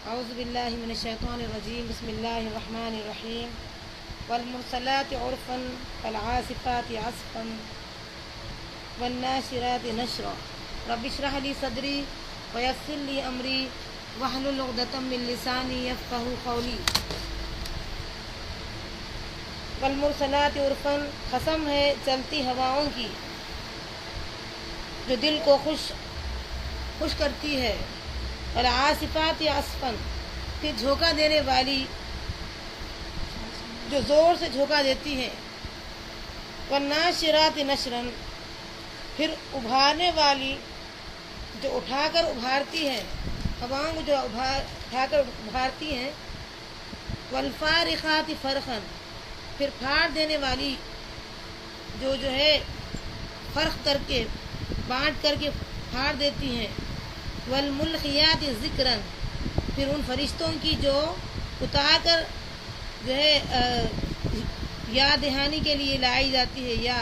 اعوذ باللہ من الشیطان الرجیم بسم اللہ الرحمن الرحیم والمرسلات عرفا فالعاصفات عصفا والناشرات نشرا رب اشرح لي صدری ویسر لي امری واحلل عقدۃ من لسانی یفقهوا قولی۔ والمرسلات عرفا، قسم ہے چلتی ہواؤں کی جو دل کو خوش کرتی ہے۔ والعاصفات عصفا، پھر جھونکا دینے والی جو زور سے جھونکا دیتی ہیں۔ والناشرات نشرا، پھر ابھارنے والی جو اٹھا کر ابھارتی ہے، ہواؤں کو جو اٹھا کر ابھارتی ہیں۔ والفارقات فرقا، پھر پھاڑ دینے والی جو ہے فرق کر کے بانٹ کر کے پھاڑ دیتی ہیں۔ والملقیات ذکرا، پھر ان فرشتوں کی جو اتار کر جو ہے یاد دہانی کے لیے لائی جاتی ہے یا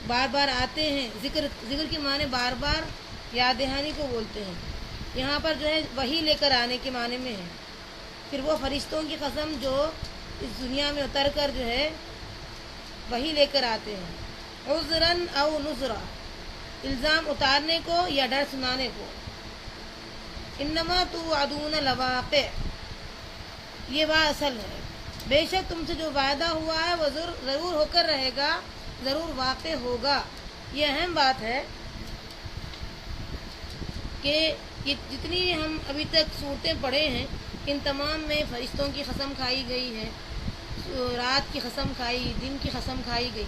بار بار آتے ہیں۔ ذکر کے معنی بار بار یاد دہانی کو بولتے ہیں، یہاں پر جو ہے وہی لے کر آنے کے معنی میں ہے۔ پھر وہ فرشتوں کی قسم جو اس دنیا میں اتر کر جو ہے وہی لے کر آتے ہیں۔ عذراً او نذرا، الزام اتارنے کو یا ڈر سنانے کو۔ انما توعدون لواقع، یہ بات اصل ہے، بے شک تم سے جو وعدہ ہوا ہے وہ ضرور ہو کر رہے گا، ضرور واقع ہوگا۔ یہ اہم بات ہے کہ یہ جتنی ہم ابھی تک صورتیں پڑھے ہیں ان تمام میں فرشتوں کی قسم کھائی گئی ہے، رات کی قسم کھائی، دن کی قسم کھائی گئی۔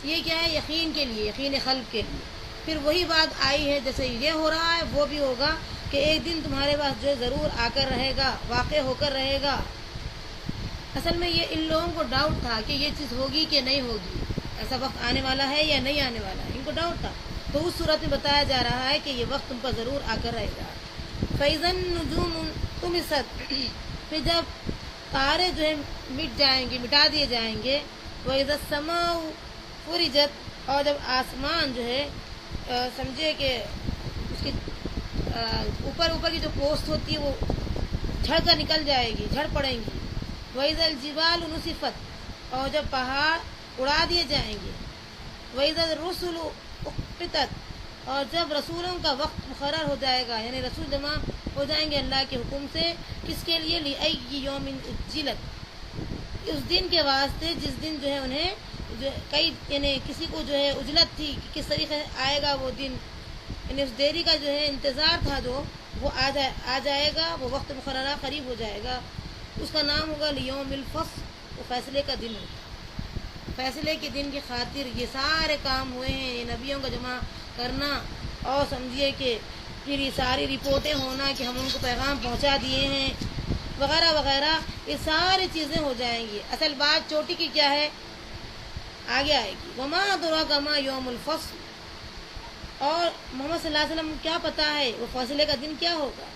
یہ کیا ہے؟ یقین کے لیے، یقین قلب کے لیے۔ پھر وہی بات آئی ہے جیسے یہ ہو رہا ہے وہ بھی ہوگا کہ ایک دن تمہارے پاس جو ہے ضرور آ کر رہے گا، واقع ہو کر رہے گا۔ اصل میں یہ ان لوگوں کو ڈاؤٹ تھا کہ یہ چیز ہوگی کہ نہیں ہوگی، ایسا وقت آنے والا ہے یا نہیں آنے والا ہے، ان کو ڈاؤٹ تھا۔ تو اس صورت میں بتایا جا رہا ہے کہ یہ وقت تم پر ضرور آ کر رہے گا۔ فَإِذَا النُّجُومُ طُمِسَتْ، پھر جب تارے جو ہے مٹ جائیں گے، مٹا دیے جائیں گے۔ وَإِذَا السَّمَاءُ فُرِجَتْ، اور جب آسمان جو ہے سمجھے کہ اس کی اوپر کی جو پوسٹ ہوتی ہے وہ جھڑ کر نکل جائے گی، جھڑ پڑیں گی۔ وَإِذَا الْجِبَالُ نُسِفَتْ، اور جب پہاڑ اڑا دیے جائیں گے۔ وَإِذَا الرُّسُلُ اُقِّتَتْ، اور جب رسولوں کا وقت مقرر ہو جائے گا، یعنی رسول جمع ہو جائیں گے اللہ کے حکم سے، کس کے لیے؟ لِأَيِّ يَوْمٍ أُجِّلَتْ، اس دن کے واسطے جس دن جو ہے انہیں کئی یعنی کسی کو جو ہے اجلت تھی کہ کس طریقے سے آئے گا وہ دن، یعنی اس دیری کا جو ہے انتظار تھا جو وہ آ جائے گا، وہ وقت مقررہ قریب ہو جائے گا۔ اس کا نام ہوگا لیوم الفصل، وہ فیصلے کا دن ہوگا۔ فیصلے کے دن کی خاطر یہ سارے کام ہوئے ہیں، یہ نبیوں کا جمع کرنا، اور سمجھیے کہ پھر یہ ساری رپورٹیں ہونا کہ ہم ان کو پیغام پہنچا دیے ہیں وغیرہ وغیرہ، یہ ساری چیزیں ہو جائیں گی۔ اصل بات چوٹی کی کیا ہے؟ آگے آئے گی۔ وما ادراک ما یوم الفصل، اور محمد صلی اللہ علیہ وسلم کو کیا پتا ہے وہ فیصلے کا دن کیا ہوگا؟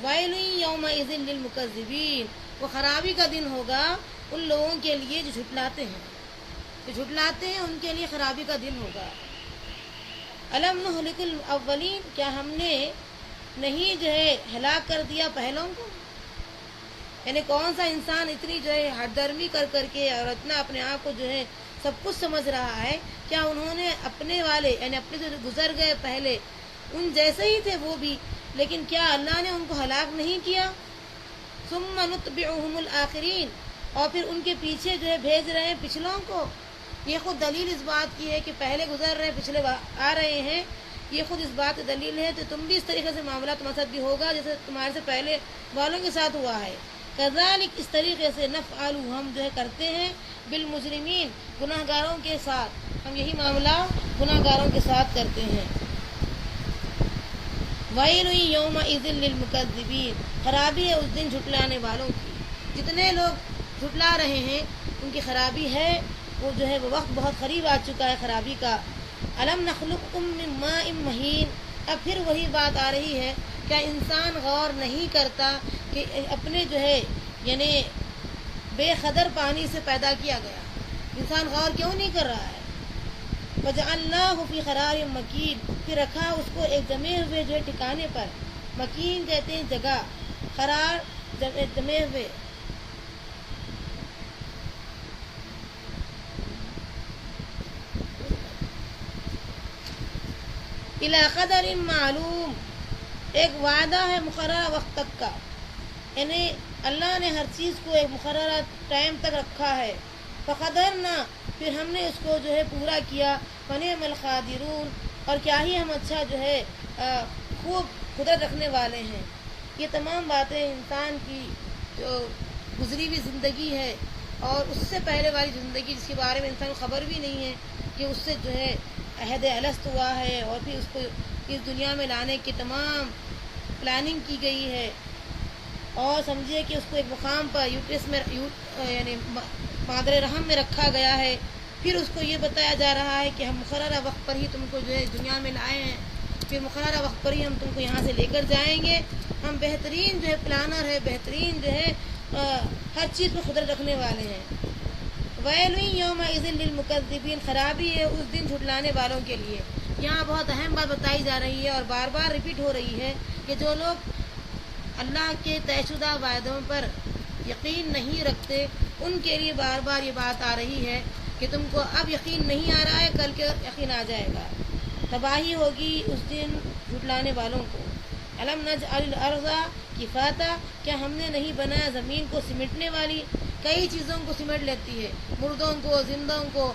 ویل یومئذ للمکذبین، وہ خرابی کا دن ہوگا ان لوگوں کے لیے جو جھٹلاتے ہیں، ان کے لیے خرابی کا دن ہوگا۔ الم نہلک الاولین، کیا ہم نے نہیں جو ہے ہلاک کر دیا پہلوں کو؟ یعنی کون سا انسان اتنی جو ہے ہٹ درمی کر کے اور اتنا اپنے آپ کو جو ہے سب کچھ سمجھ رہا ہے، کیا انہوں نے اپنے والے یعنی اپنے جو گزر گئے پہلے ان جیسے ہی تھے وہ بھی، لیکن کیا اللہ نے ان کو ہلاک نہیں کیا؟ ثم نتبعهم الآخرین، اور پھر ان کے پیچھے جو ہے بھیج رہے ہیں پچھلوں کو۔ یہ خود دلیل اس بات کی ہے کہ پہلے گزر رہے پچھلے آ رہے ہیں، یہ خود اس بات کی دلیل ہے۔ تو تم بھی اس طریقے سے معاملہ تمہارے ساتھ بھی ہوگا جیسے تمہارے سے پہلے والوں کے ساتھ ہوا ہے۔ کذالک، اس طریقے سے نفعل، ہم جو ہے کرتے ہیں بالمجرمین، گناہ گاروں کے ساتھ، ہم یہی معاملہ گناہ گاروں کے ساتھ کرتے ہیں۔ ویل یومئذ للمکذبین، خرابی ہے اس دن جھٹلانے والوں کی۔ جتنے لوگ جھٹلا رہے ہیں ان کی خرابی ہے، وہ جو ہے وہ وقت بہت قریب آ چکا ہے خرابی کا۔ الم نخلقکم من ماء مہین، اب پھر وہی بات آ رہی ہے، کیا انسان غور نہیں کرتا کہ اپنے جو ہے یعنی بے قدر پانی سے پیدا کیا گیا؟ انسان غور کیوں نہیں کر رہا ہے؟ وَجَعَلْنَاهُ فِي قَرَارٍ مَّكِينٍ، پھر رکھا اس کو ایک جمے ہوئے جو ہے ٹھکانے پر، مکین کہتے ہیں جگہ، قرار जमे हुए इला क़दरिन मालूम, एक वादा है मुक़र्रर वक्त तक का, यानी अल्लाह ने हर चीज़ को एक मुक़र्रर टाइम तक रखा है। फ़क़दरना, फिर हमने उसको जो है पूरा किया। फ़निअमल क़ादिरून, और क्या ही हम अच्छा जो है खूब कुदरत रखने वाले हैं। ये तमाम बातें इंसान की जो गुजरी हुई ज़िंदगी है और उससे पहले वाली ज़िंदगी जिसके बारे में इंसान को ख़बर भी नहीं है कि उससे जो है अहद अलस्त हुआ है और फिर उसको इस दुनिया में लाने की तमाम प्लानिंग की गई है। और समझिए कि उसको एक मुकाम पर यूट्रस में यानी मादर रहम में रखा गया है। फिर उसको ये बताया जा रहा है कि हम मुक़र्रर वक्त पर ही तुमको जो है दुनिया में लाए हैं, फिर मुक़र्रर वक्त पर ही हम तुमको यहाँ से लेकर जाएंगे। हम बेहतरीन जो है प्लानर है, बेहतरीन जो है हर चीज़ पर खुदरत रखने वाले हैं। वैलुन यौमइज़िन लिलमुकज़्ज़िबीन, खराबी है उस दिन झुटलाने वालों के लिए। यहाँ बहुत अहम बात बताई जा रही है और बार बार रिपीट हो रही है कि जो लोग अल्लाह के तयशुदा वायदों पर यकीन नहीं रखते उनके लिए बार बार ये बात आ रही है कि तुमको अब यकीन नहीं आ रहा है, कल के यकीन आ जाएगा। तबाही होगी उस दिन झुटलाने वालों को। अलम नजअल अर्ज़ा किफ़ाता, क्या हमने नहीं बनाया ज़मीन को सिमटने वाली। कई चीज़ों को सिमट लेती है, मुर्दों को, जिंदों को,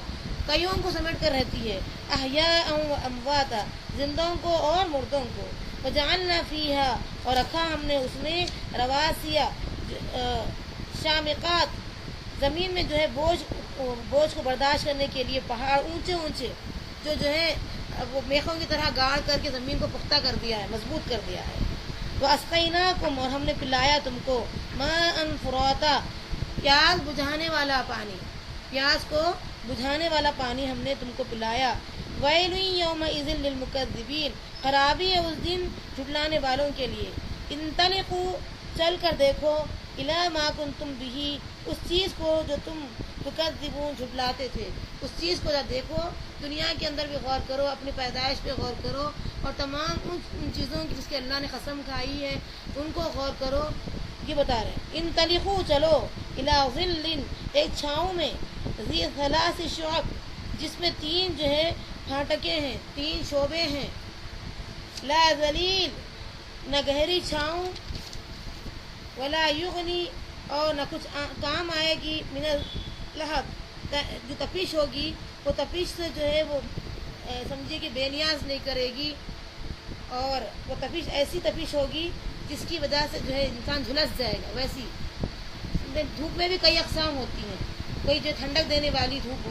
कईयों को समेट कर रहती है। अहयाअ व अमवाता, जिंदों को और मुर्दों को। वजअलना फ़ीहा, और रखा हमने उसमें रवासिया शामिक़ात, ज़मीन में जो है बोझ को बर्दाश्त करने के लिए पहाड़ ऊंचे ऊंचे जो है वो मेखों की तरह गाड़ करके ज़मीन को पुख्ता कर दिया है, मजबूत कर दिया है। वअस्क़ैनाकुम, और हमने पिलाया तुमको माअन फ़ुराता, प्यास बुझाने वाला पानी, प्यास को बुझाने वाला पानी हमने तुमको पिलाया। वैलुन यौमइज़िन लिलमुकज़्ज़िबीन, खराबी है उस दिन झुटलाने वालों के लिए। इंतलिक़ू, चल कर देखो, इला मा कुंतुम बिही, उस चीज़ को जो तुम तुकज़्ज़िबून झुटलाते थे, उस चीज़ को जरा देखो। दुनिया के अंदर भी गौर करो, अपनी पैदाइश पे गौर करो और तमाम उन चीज़ों की जिसके अल्लाह ने कसम खाई है उनको गौर करो। ये बता रहे इंतलिक़ू, चलो, इला ज़िल्लिन, एक छाँव में, ज़ी सलासी शुअब, जिसमें तीन जो है फाटके हैं, तीन शोबे हैं। ला ज़लील, न गहरी छाँव, वला युगनी, और न कुछ काम आएगी, मिनल लहब, जो तपिश होगी वो तपिश से जो है वो समझिए कि बेनियाज नहीं करेगी। और वो तपिश ऐसी तपिश होगी जिसकी वजह से जो है इंसान झुलस जाएगा। वैसी धूप में भी कई अक़साम होती हैं, कोई जो ठंडक देने वाली धूप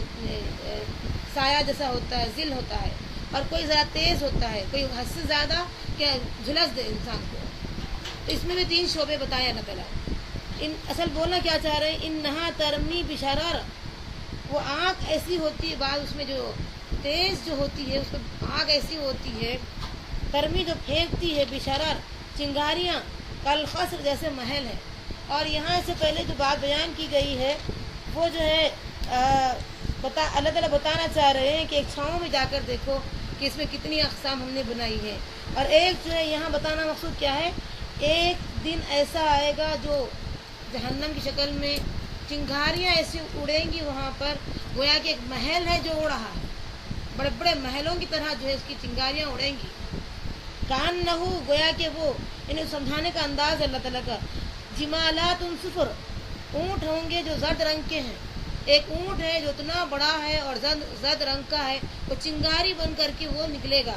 साया जैसा होता है, जिल होता है, और कोई ज़रा तेज़ होता है, कोई हद से ज़्यादा क्या झुलस दे इंसान को। तो इसमें भी तीन शोबे बताए अल्लाह ताला। इन असल बोलना क्या चाह रहे हैं, इन नहा तरमी बिशरर, वो आँख ऐसी होती है, बाद उसमें जो तेज़ जो होती है उसको आँख ऐसी होती है, तरमी जो फेंकती है, बिशरर, चिंगारियाँ, कल ख़स्र, जैसे महल है। और यहाँ से पहले जो बात बयान की गई है वो जो है अल्लाह ताला बताना चाह रहे हैं कि एक छाँव में जाकर देखो कि इसमें कितनी अक़साम हमने बनाई है। और एक जो है यहाँ बताना मकसूद क्या है, एक दिन ऐसा आएगा जो जहन्नम की शक्ल में चिंगारियाँ ऐसी उड़ेंगी वहाँ पर, गोया कि एक महल है जो उड़ रहा है, बड़े बड़े महलों की तरह जो है उसकी चिंगारियाँ उड़ेंगी। कान नहू, गोया कि वो, इन्हें समझाने का अंदाज अल्लाह ताला का, जिमालात उन सुफर, ऊँट होंगे जो जर्द रंग के हैं। एक ऊँट है जो इतना बड़ा है और जर्द रंग का है, वो चिंगारी बन करके वो निकलेगा।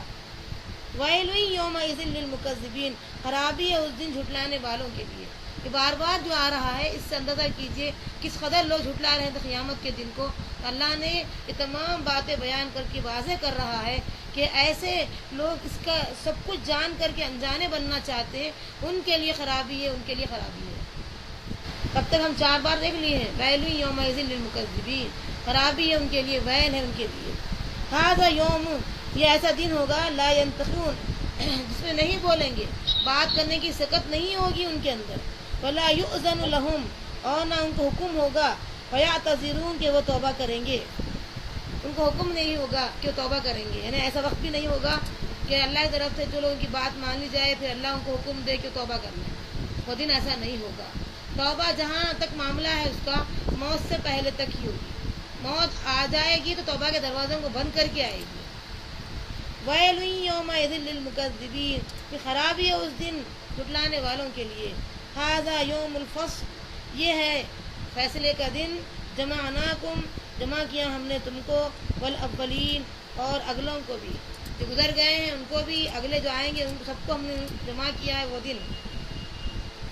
वैलुन यौमइज़िन लिलमुकज़्ज़िबीन, खराबी है उस दिन झुटलाने वालों के लिए। ये बार बार जो आ रहा है इससे अंदाज़ा कीजिए किस कदर लोग झुटला रहे हैं क़यामत के दिन को। अल्लाह ने ये तमाम बातें बयान करके वाज़ेह कर रहा है कि ऐसे लोग इसका सब कुछ जान करके अनजाने बनना चाहते हैं, उनके लिए खराबी है, उनके लिए खराबी है। तब तक हम 4 बार देख लिए हैं, वैलुन यौमइज़िन लिलमुकज़्ज़िबीन, खराबी है उनके लिए, वैल है उनके लिए। हाज़ा यौम, ये ऐसा दिन होगा, ला यंतक़ून, जिसमें नहीं बोलेंगे, बात करने की सकत नहीं होगी उनके अंदर। वला युअज़नु लहुम, और ना उनको हुक्म होगा, फयअतज़िरून, के वो तौबा करेंगे, उनको हुक्म नहीं होगा कि वो तौबा करेंगे। यानी ऐसा वक्त भी नहीं होगा कि अल्लाह की तरफ से जो लोगों की बात मान ली जाए फिर अल्लाह उनको हुक्म दे कि तौबा करना है। वो दिन ऐसा नहीं होगा। तौबा जहाँ तक मामला है उसका मौत से पहले तक ही होगी। मौत आ जाएगी तो तौबा के दरवाज़ों को बंद करके आएगी। वैलुन यौमइज़िन लिलमुकज़्ज़िबीन, कि खराबी है उस दिन झुटलाने वालों के लिए। हाज़ा यौमुल फ़स्ल, ये है फैसले का दिन। जमाअनाकुम, जमा किया हमने तुमको, वल अव्वलीन, और अगलों को भी, जो गुजर गए हैं उनको भी, अगले जो आएंगे उनको सबको हमने जमा किया है वो दिन।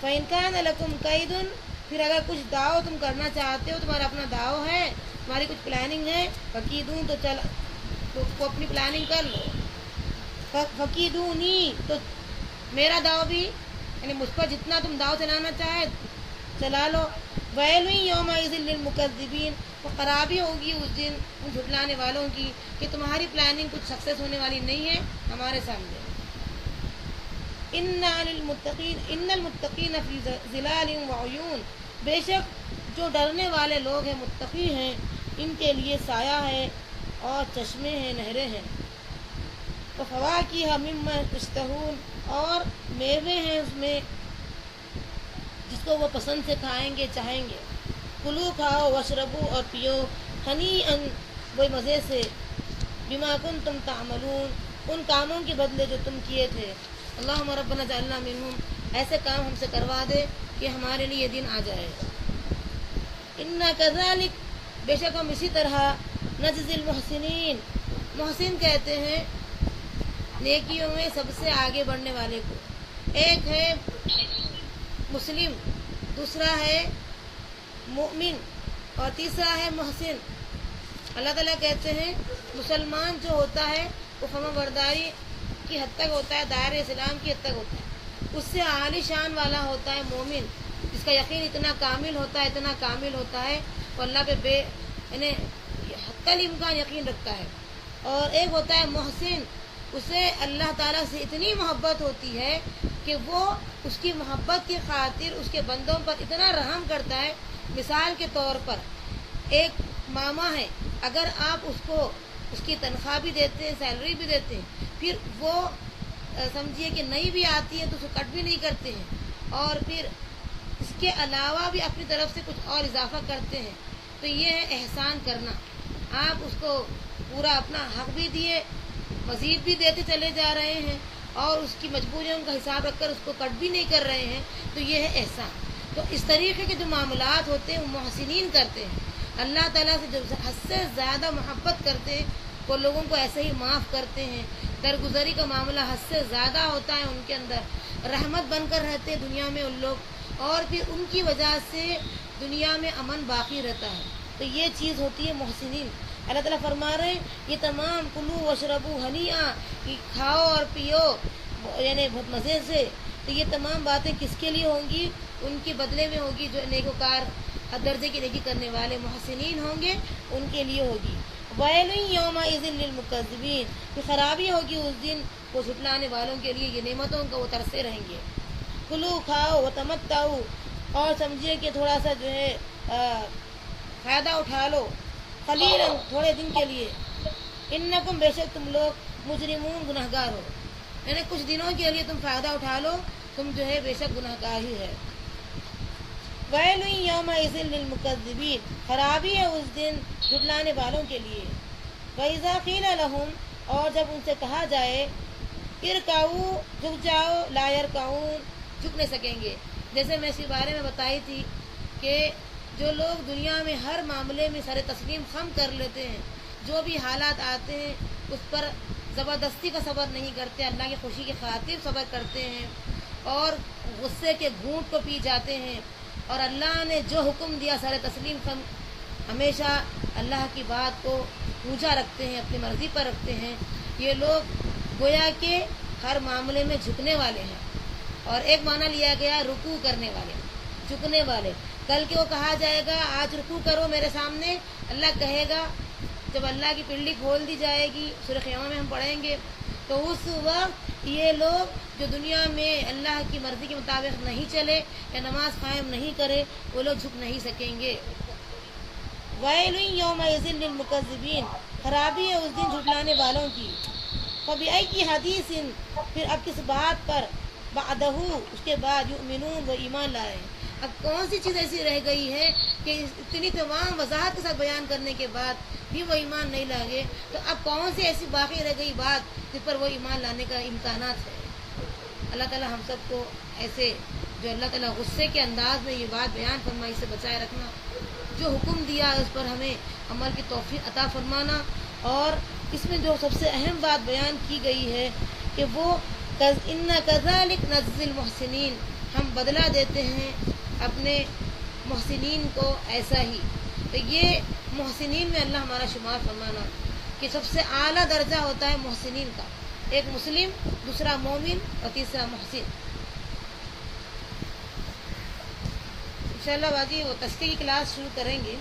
फ़इन कान लकुम कैदुन, फिर अगर कुछ दाव तुम करना चाहते हो, तुम्हारा अपना दाव है, तुम्हारी कुछ प्लानिंग है, फकीदून, तो चल तो उसको अपनी प्लानिंग कर लो। फकीदूनी, तो मेरा दाव भी, यानी मुझ पर जितना तुम दाव चलाना चाहे चला लो। वैलुन यौमइज़िन लिलमुकज़्ज़िबीन, तो खराबी होगी उस दिन उन झुटलाने वालों की कि तुम्हारी प्लानिंग कुछ सक्सेस होने वाली नहीं है हमारे सामने। इन्नल मुत्तकीन फ़ी ज़िलालिन व उयून, बेशक जो डरने वाले लोग हैं, मुत्तकी हैं, इनके लिए साया है और चश्मे हैं, नहरें हैं। तो फ़वाकिह मिम्मा यश्तहून, और मेवे हैं उसमें जिसको वो पसंद से खाएंगे चाहेंगे। कुलू, खाओ, वशरबू, और पियो, हनीअन, वो मज़े से, बिमा कुंतुम तामलून, उन कामों के बदले जो तुम किए थे। अल्लाहुम्मा रब्बना जअलना मिनहुम, ऐसे काम हमसे करवा दे कि हमारे लिए दिन आ जाए। इन्ना कज़ालिक, बेशक हम इसी तरह, नजज़िल मुहसिनीन, मुहसिन कहते हैं नेकियों में सबसे आगे बढ़ने वाले को। एक है मुस्लिम, दूसरा है मुमिन, और तीसरा है मुहसिन। अल्लाह ताला कहते हैं मुसलमान जो होता है वो फर्माबरदारी की हद तक होता है, दायरे इस्लाम की हद तक होता है। उससे आली शान वाला होता है मोमिन, जिसका यकीन इतना कामिल होता है, इतना कामिल होता है, वो अल्लाह पे यानी हत्तल इम्कान यकीन रखता है। और एक होता है मोहसिन, उसे अल्लाह ताला से इतनी मोहब्बत होती है कि वो उसकी मोहब्बत की खातिर उसके बंदों पर इतना रहम करता है। मिसाल के तौर पर एक मामा है, अगर आप उसको उसकी तनख्वाह भी देते हैं, सैलरी भी देते हैं, फिर वो समझिए कि नहीं भी आती है तो उसे कट भी नहीं करते हैं, और फिर इसके अलावा भी अपनी तरफ से कुछ और इजाफा करते हैं। तो ये है एहसान करना। आप उसको पूरा अपना हक भी दिए, मज़ीद भी देते चले जा रहे हैं, और उसकी मजबूरियों का हिसाब रखकर उसको कट भी नहीं कर रहे हैं, तो ये है एहसान। तो इस तरीके के जो मामलात होते हैं वो मोहसिनीन करते हैं। अल्लाह ताला से जो हद से ज़्यादा मोहब्बत करते हैं वो लोगों को ऐसे ही माफ़ करते हैं। दरगुजरी का मामला हद से ज़्यादा होता है उनके अंदर, रहमत बनकर रहते हैं दुनिया में उन लोग, और फिर उनकी वजह से दुनिया में अमन बाकी रहता है। तो ये चीज़ होती है मोहसिनीन। अल्लाह ताला फरमा रहे हैं ये तमाम कुलू वशरबू हनिया, कि खाओ और पियो यानी बहुत मज़े से। तो ये तमाम बातें किसके लिए होंगी? उनके बदले में होगी जो नेकोकार दर्जे की नेकी करने वाले मोहसिनीन होंगे, उनके लिए होगी। वैलुन यौमइज़िन लिलमुकज़्ज़िबीन, कि खराबी होगी उस दिन वो झुटलाने वालों के लिए, ये नेमतों का वो तरसे रहेंगे। कुलू, खाओ, व तमत्ताऊ, और समझिए कि थोड़ा सा जो है फ़ायदा उठा लो, क़लीलन, थोड़े दिन के लिए। इन्नकुम, बेशक तुम लोग, मुजरिमून, गुनहगार हो, यानी कुछ दिनों के लिए तुम फ़ायदा उठा लो, तुम जो है बेशक गुनहगार ही है। वैलुन यौमइज़िन लिलमुकज़्ज़िबीन, खराबी है उस दिन झुटलाने वालों के लिए। वइज़ा क़ीला लहुम, और जब उनसे कहा जाए, इरकाऊ, झुक जाओ, ला यरकाऊन, झुक नहीं सकेंगे। जैसे मैं इसी बारे में बताई थी कि जो लोग दुनिया में हर मामले में सर तस्लीम खम कर लेते हैं, जो भी हालात आते हैं उस पर ज़बरदस्ती का सब्र नहीं करते, अल्लाह की खुशी की खातिर सब्र करते हैं, और गुस्से के घूंट को पी जाते हैं, और अल्लाह ने जो हुक्म दिया सर तस्लीम खम, हमेशा अल्लाह की बात को ऊंचा रखते हैं, अपनी मर्ज़ी पर रखते हैं। ये लोग गोया के हर मामले में झुकने वाले हैं। और एक माना लिया गया रुकू करने वाले, झुकने वाले। कल के वो कहा जाएगा आज रुकू करो मेरे सामने, अल्लाह कहेगा, जब अल्लाह की पिंडी खोल दी जाएगी, सूरह क़यामा में हम पढ़ेंगे, तो उस वक्त ये लोग जो दुनिया में अल्लाह की मर्ज़ी के मुताबिक नहीं चले या नमाज कायम नहीं करे, वो लोग झुक नहीं सकेंगे। वैलुन यौमइज़िन लिलमुकज़्ज़िबीन, खराबी है उस दिन झुटलाने वालों की। फ़बिअय्यि हदीसिन, फिर अब किस बात पर, بعدہ اس کے بعد یؤمنون وہ ایمان لائے ہیں۔ اب کون سی چیز ایسی رہ گئی ہے کہ اتنی تمام وضاحت کے ساتھ بیان کرنے کے بعد بھی وہ ایمان نہیں لائے؟ تو اب کون سی ایسی باقی رہ گئی بات جس پر وہ ایمان لانے کا امکانات ہے؟ اللہ تعالیٰ ہم سب کو ایسے جو اللہ تعالیٰ غصے کے انداز میں یہ بات بیان فرمائی سے بچائے رکھنا، جو حکم دیا اس پر ہمیں عمل کی توفیق عطا فرمانا، اور اس میں جو سب سے اہم بات بیان کی گئی ہے کہ وہ اِنَّ كَذَلِكَ نَجْزِي الْمُحْسِنِينَ، ہم بدلہ دیتے ہیں اپنے محسنین کو ایسا ہی۔ تو یہ محسنین میں اللہ ہمارا شمار فرمانا کہ سب سے اعلیٰ درجہ ہوتا ہے محسنین کا، ایک مسلم، دوسرا مومن اور تیسرا محسن۔ انشاءاللہ باجی وہ تشریح کی کلاس شروع کریں گے۔